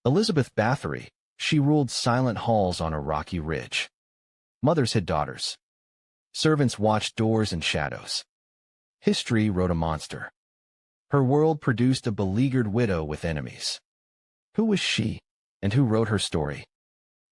Elizabeth Bathory, she ruled silent halls on a rocky ridge. Mothers hid daughters. Servants watched doors and shadows. History wrote a monster. Her world produced a beleaguered widow with enemies. Who was she, and who wrote her story?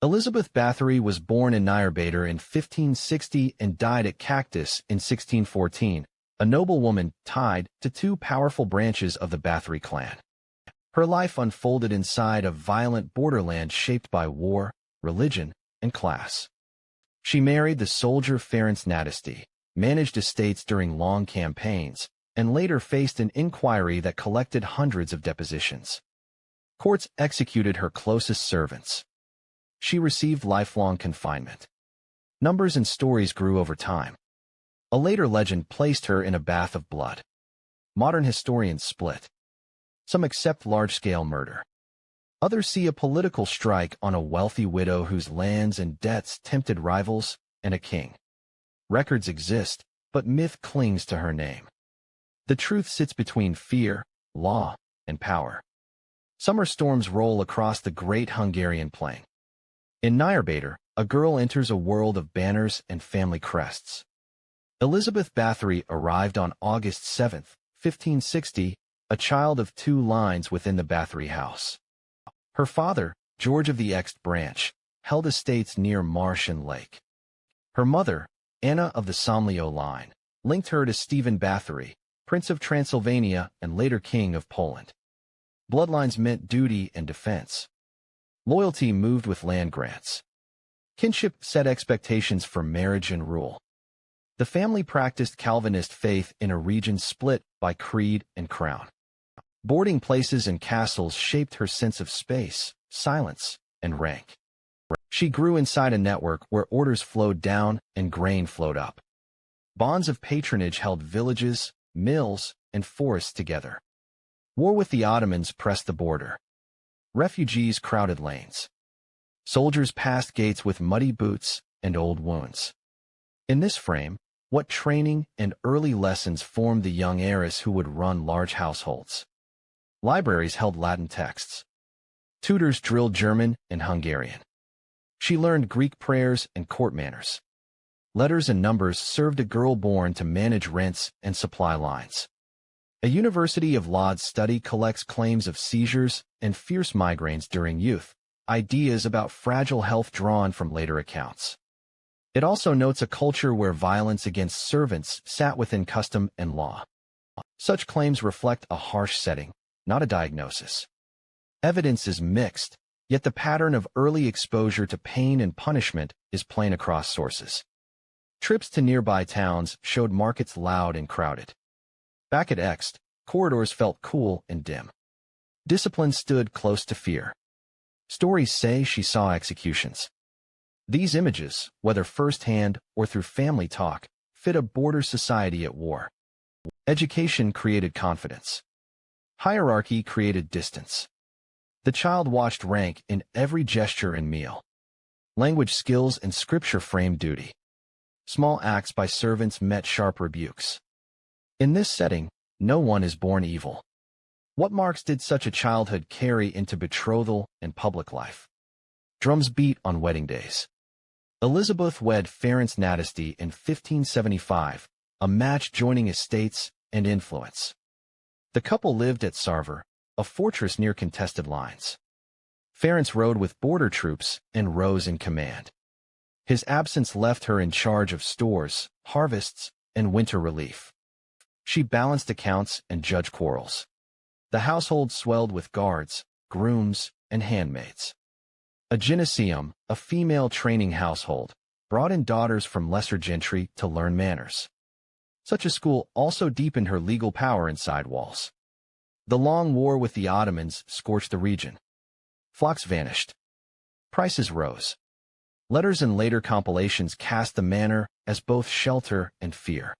Elizabeth Bathory was born in Nyírbátor in 1560 and died at Countess in 1614, a noblewoman tied to two powerful branches of the Bathory clan. Her life unfolded inside a violent borderland shaped by war, religion, and class. She married the soldier Ferenc Nadasdy, managed estates during long campaigns, and later faced an inquiry that collected hundreds of depositions. Courts executed her closest servants. She received lifelong confinement. Numbers and stories grew over time. A later legend placed her in a bath of blood. Modern historians split. Some accept large-scale murder. Others see a political strike on a wealthy widow whose lands and debts tempted rivals and a king. Records exist, but myth clings to her name. The truth sits between fear, law, and power. Summer storms roll across the great Hungarian plain. In Nyírbátor, a girl enters a world of banners and family crests. Elizabeth Bathory arrived on August 7, 1560, a child of two lines within the Bathory house. Her father, George of the Ext branch, held estates near marsh and lake. Her mother, Anna of the Somlyo line, linked her to Stephen Bathory, Prince of Transylvania and later King of Poland. Bloodlines meant duty and defense. Loyalty moved with land grants. Kinship set expectations for marriage and rule. The family practiced Calvinist faith in a region split by creed and crown. Boarding places and castles shaped her sense of space, silence, and rank. She grew inside a network where orders flowed down and grain flowed up. Bonds of patronage held villages, mills, and forests together. War with the Ottomans pressed the border. Refugees crowded lanes. Soldiers passed gates with muddy boots and old wounds. In this frame, what training and early lessons formed the young heiress who would run large households? Libraries held Latin texts. Tutors drilled German and Hungarian. She learned Greek prayers and court manners. Letters and numbers served a girl born to manage rents and supply lines. A University of Lodz study collects claims of seizures and fierce migraines during youth, ideas about fragile health drawn from later accounts. It also notes a culture where violence against servants sat within custom and law. Such claims reflect a harsh setting, not a diagnosis. Evidence is mixed, yet the pattern of early exposure to pain and punishment is plain across sources. Trips to nearby towns showed markets loud and crowded. Back at Ext, corridors felt cool and dim. Discipline stood close to fear. Stories say she saw executions. These images, whether firsthand or through family talk, fit a border society at war. Education created confidence. Hierarchy created distance. The child watched rank in every gesture and meal. Language skills and scripture framed duty. Small acts by servants met sharp rebukes. In this setting, no one is born evil. What marks did such a childhood carry into betrothal and public life? Drums beat on wedding days. Elizabeth wed Ferenc Nadasdy in 1575, a match joining estates and influence. The couple lived at Sarver, a fortress near contested lines. Ferenc rode with border troops and rose in command. His absence left her in charge of stores, harvests, and winter relief. She balanced accounts and judged quarrels. The household swelled with guards, grooms, and handmaids. A gymnasium, a female training household, brought in daughters from lesser gentry to learn manners. Such a school also deepened her legal power inside walls. The long war with the Ottomans scorched the region. Flocks vanished. Prices rose. Letters and later compilations cast the manor as both shelter and fear.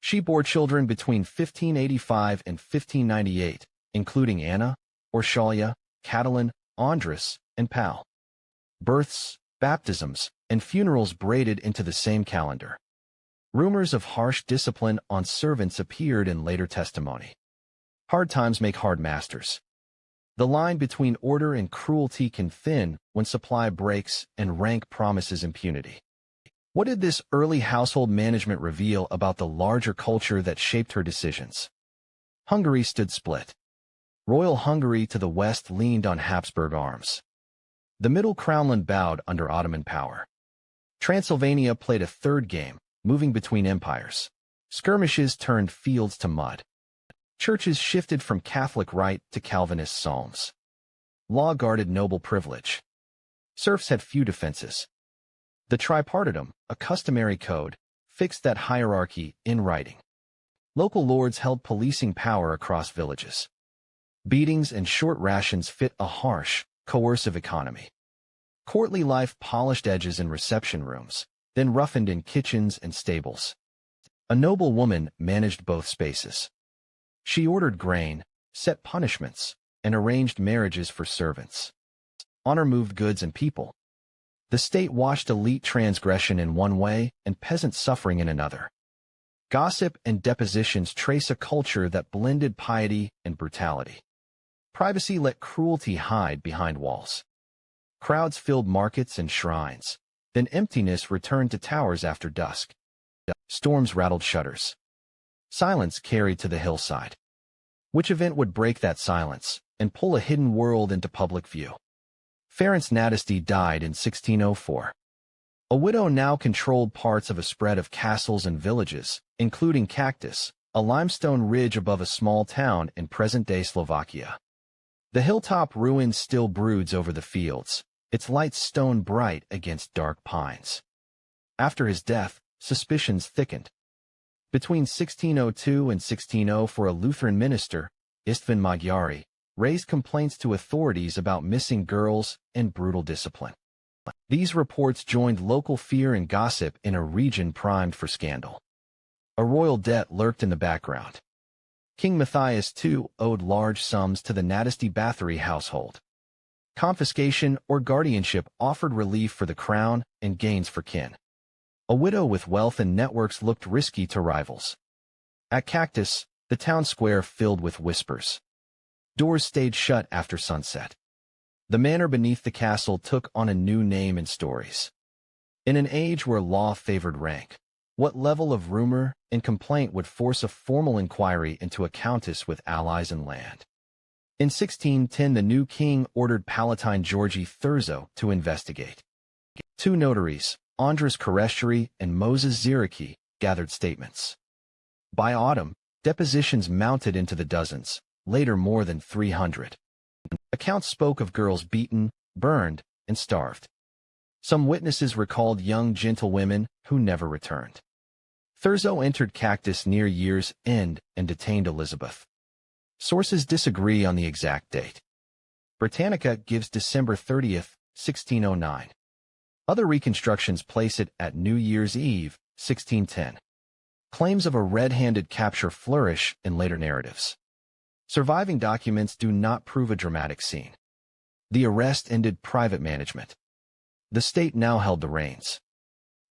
She bore children between 1585 and 1598, including Anna, Orshalia, Catalin, Andras, and Pal. Births, baptisms, and funerals braided into the same calendar. Rumors of harsh discipline on servants appeared in later testimony. Hard times make hard masters. The line between order and cruelty can thin when supply breaks and rank promises impunity. What did this early household management reveal about the larger culture that shaped her decisions? Hungary stood split. Royal Hungary to the west leaned on Habsburg arms. The middle crownland bowed under Ottoman power. Transylvania played a third game, moving between empires. Skirmishes turned fields to mud. Churches shifted from Catholic rite to Calvinist psalms. Law guarded noble privilege. Serfs had few defenses. The tripartitum, a customary code, fixed that hierarchy in writing. Local lords held policing power across villages. Beatings and short rations fit a harsh, coercive economy. Courtly life polished edges in reception rooms, then roughened in kitchens and stables. A noble woman managed both spaces. She ordered grain, set punishments, and arranged marriages for servants. Honor moved goods and people. The state watched elite transgression in one way and peasant suffering in another. Gossip and depositions trace a culture that blended piety and brutality. Privacy let cruelty hide behind walls. Crowds filled markets and shrines. Then emptiness returned to towers after dusk. Storms rattled shutters. Silence carried to the hillside. Which event would break that silence and pull a hidden world into public view? Ferenc Nadasdy died in 1604. A widow now controlled parts of a spread of castles and villages, including Countess, a limestone ridge above a small town in present-day Slovakia. The hilltop ruin still broods over the fields, its lights stone bright against dark pines. After his death, suspicions thickened. Between 1602 and 1604, a Lutheran minister, István Magyari, raised complaints to authorities about missing girls and brutal discipline. These reports joined local fear and gossip in a region primed for scandal. A royal debt lurked in the background. King Matthias II owed large sums to the Nadasdy Bathory household. Confiscation or guardianship offered relief for the crown and gains for kin. A widow with wealth and networks looked risky to rivals. At Countess, the town square filled with whispers. Doors stayed shut after sunset. The manor beneath the castle took on a new name and stories. In an age where law favored rank, what level of rumor and complaint would force a formal inquiry into a countess with allies and land? In 1610, the new king ordered Palatine Georgi Thurzo to investigate. Two notaries, Andras Koreștari and Moses Ziricki, gathered statements. By autumn, depositions mounted into the dozens, later more than 300. Accounts spoke of girls beaten, burned, and starved. Some witnesses recalled young gentlewomen who never returned. Thurzo entered Countess near year's end and detained Elizabeth. Sources disagree on the exact date. Britannica gives December 30th, 1609. Other reconstructions place it at New Year's Eve, 1610. Claims of a red-handed capture flourish in later narratives. Surviving documents do not prove a dramatic scene. The arrest ended private management. The state now held the reins.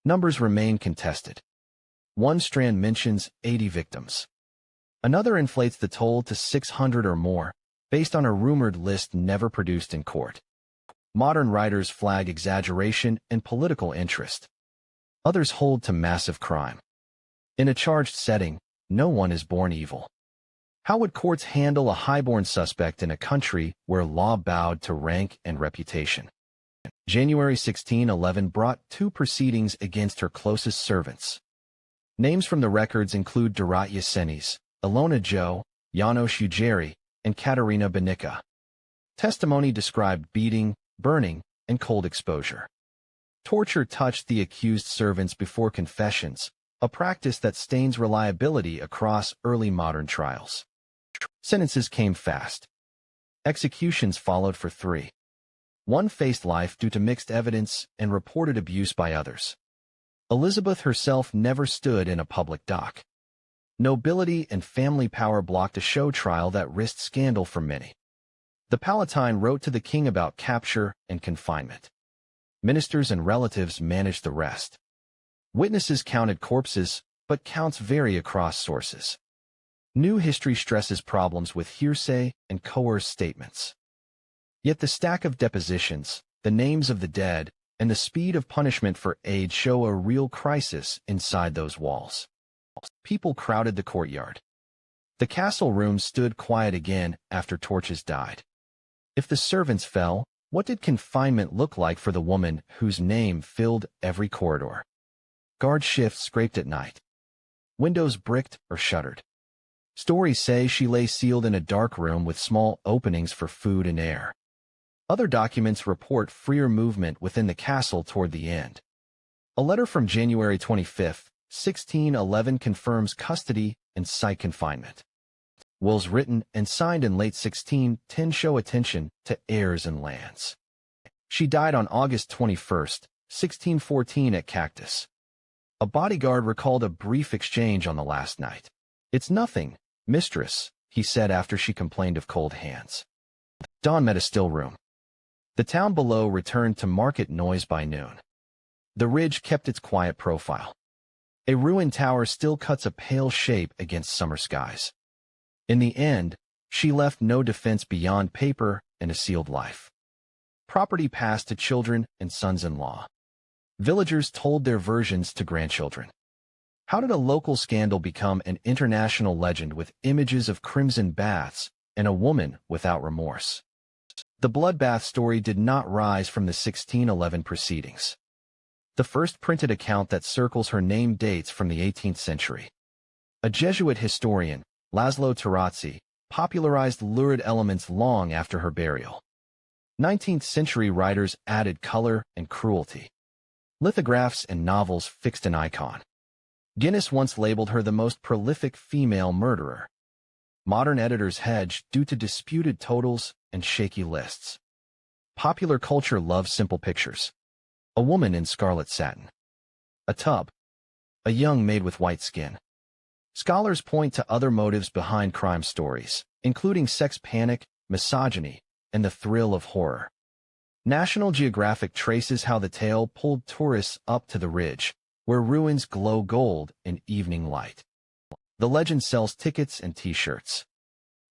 Numbers remain contested. One strand mentions 80 victims. Another inflates the toll to 600 or more, based on a rumored list never produced in court. Modern writers flag exaggeration and political interest. Others hold to massive crime. In a charged setting, no one is born evil. How would courts handle a highborn suspect in a country where law bowed to rank and reputation? January 1611 brought two proceedings against her closest servants. Names from the records include Dorot Yasenis, Ilona Joe, Janos Ujeri, and Katerina Banica. Testimony described beating, burning, and cold exposure. Torture touched the accused servants before confessions, a practice that stains reliability across early modern trials. Sentences came fast. Executions followed for 3. One faced life due to mixed evidence and reported abuse by others. Elizabeth herself never stood in a public dock. Nobility and family power blocked a show trial that risked scandal for many. The Palatine wrote to the king about capture and confinement. Ministers and relatives managed the rest. Witnesses counted corpses, but counts vary across sources. New history stresses problems with hearsay and coerced statements. Yet the stack of depositions, the names of the dead, and the speed of punishment for age show a real crisis inside those walls. People crowded the courtyard. The castle rooms stood quiet again after torches died. If the servants fell, what did confinement look like for the woman whose name filled every corridor? Guard shifts scraped at night. Windows bricked or shuttered. Stories say she lay sealed in a dark room with small openings for food and air. Other documents report freer movement within the castle toward the end. A letter from January 25, 1611 confirms custody and site confinement. Wills written and signed in late 1610 show attention to heirs and lands. She died on August 21, 1614 at Countess. A bodyguard recalled a brief exchange on the last night. "It's nothing, mistress," he said after she complained of cold hands. Dawn met a still room. The town below returned to market noise by noon. The ridge kept its quiet profile. A ruined tower still cuts a pale shape against summer skies. In the end, she left no defense beyond paper and a sealed life. Property passed to children and sons-in-law. Villagers told their versions to grandchildren. How did a local scandal become an international legend with images of crimson baths and a woman without remorse? The bloodbath story did not rise from the 1611 proceedings. The first printed account that circles her name dates from the 18th century. A Jesuit historian, Laszlo Tarazzi, popularized lurid elements long after her burial. 19th-century writers added color and cruelty. Lithographs and novels fixed an icon. Guinness once labeled her the most prolific female murderer. Modern editors hedged due to disputed totals and shaky lists. Popular culture loves simple pictures. A woman in scarlet satin. A tub. A young maid with white skin. Scholars point to other motives behind crime stories, including sex panic, misogyny, and the thrill of horror. National Geographic traces how the tale pulled tourists up to the ridge, where ruins glow gold in evening light. The legend sells tickets and T-shirts.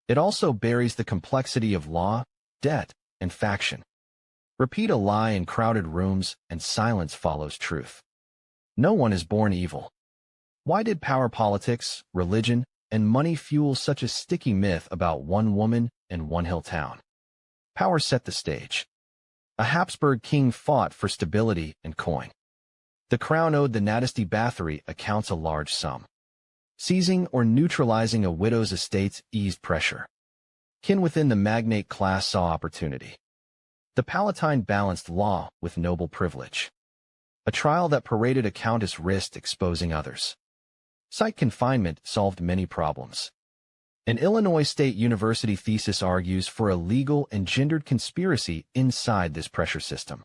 It also buries the complexity of law, debt, and faction. Repeat a lie in crowded rooms, and silence follows truth. No one is born evil. Why did power politics, religion, and money fuel such a sticky myth about one woman and one hill town? Power set the stage. A Habsburg king fought for stability and coin. The crown owed the dynasty Bathory accounts a large sum. Seizing or neutralizing a widow's estates eased pressure. Kin within the magnate class saw opportunity. The Palatine balanced law with noble privilege. A trial that paraded a countess' wrist exposing others. Site confinement solved many problems. An Illinois State University thesis argues for a legal and gendered conspiracy inside this pressure system.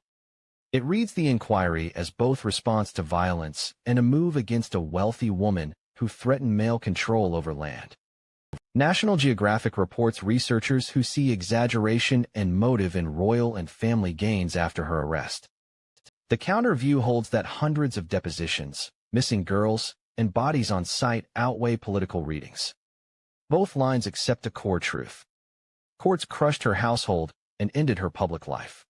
It reads the inquiry as both response to violence and a move against a wealthy woman who threatened male control over land. National Geographic reports researchers who see exaggeration and motive in royal and family gains after her arrest. The counter view holds that hundreds of depositions, missing girls, and bodies on site outweigh political readings. Both lines accept a core truth. Courts crushed her household and ended her public life.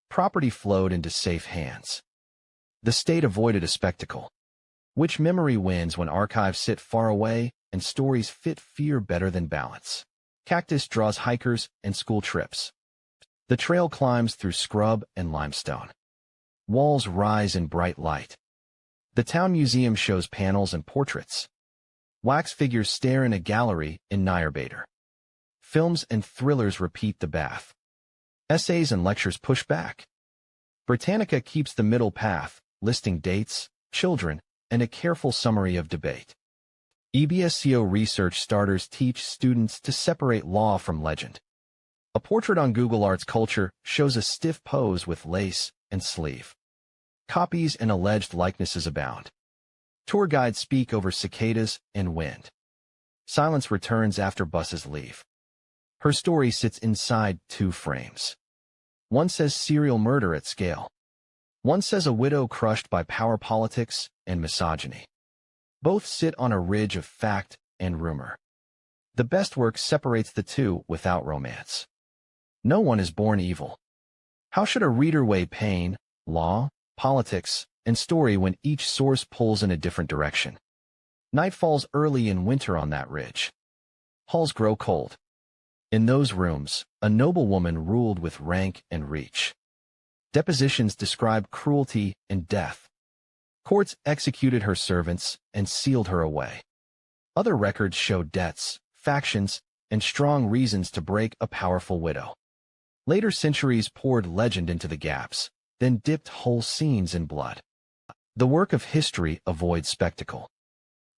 Property flowed into safe hands. The state avoided a spectacle. Which memory wins when archives sit far away and stories fit fear better than balance? Countess draws hikers and school trips. The trail climbs through scrub and limestone. Walls rise in bright light. The town museum shows panels and portraits. Wax figures stare in a gallery in Nyarbator. Films and thrillers repeat the bath. Essays and lectures push back. Britannica keeps the middle path, listing dates, children, and a careful summary of debate. EBSCO research starters teach students to separate law from legend. A portrait on Google Arts Culture shows a stiff pose with lace and sleeve. Copies and alleged likenesses abound. Tour guides speak over cicadas and wind. Silence returns after buses leave. Her story sits inside two frames. One says serial murder at scale. One says a widow crushed by power politics and misogyny. Both sit on a ridge of fact and rumor. The best work separates the two without romance. No one is born evil. How should a reader weigh pain, law, politics, and story when each source pulls in a different direction? Night falls early in winter on that ridge. Halls grow cold. In those rooms, a noblewoman ruled with rank and reach. Depositions describe cruelty and death. Courts executed her servants and sealed her away. Other records show debts, factions, and strong reasons to break a powerful widow. Later centuries poured legend into the gaps, then dipped whole scenes in blood. The work of history avoids spectacle.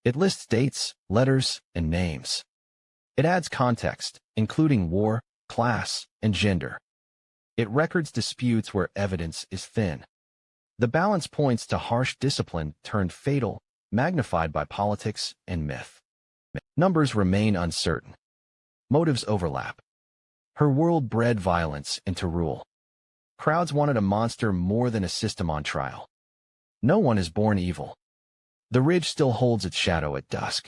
It lists dates, letters, and names. It adds context, including war, class, and gender. It records disputes where evidence is thin. The balance points to harsh discipline turned fatal, magnified by politics and myth. Numbers remain uncertain. Motives overlap. Her world bred violence into rule. Crowds wanted a monster more than a system on trial. No one is born evil. The ridge still holds its shadow at dusk.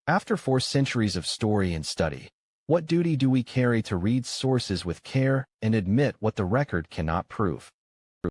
After 4 centuries of story and study, what duty do we carry to read sources with care and admit what the record cannot prove?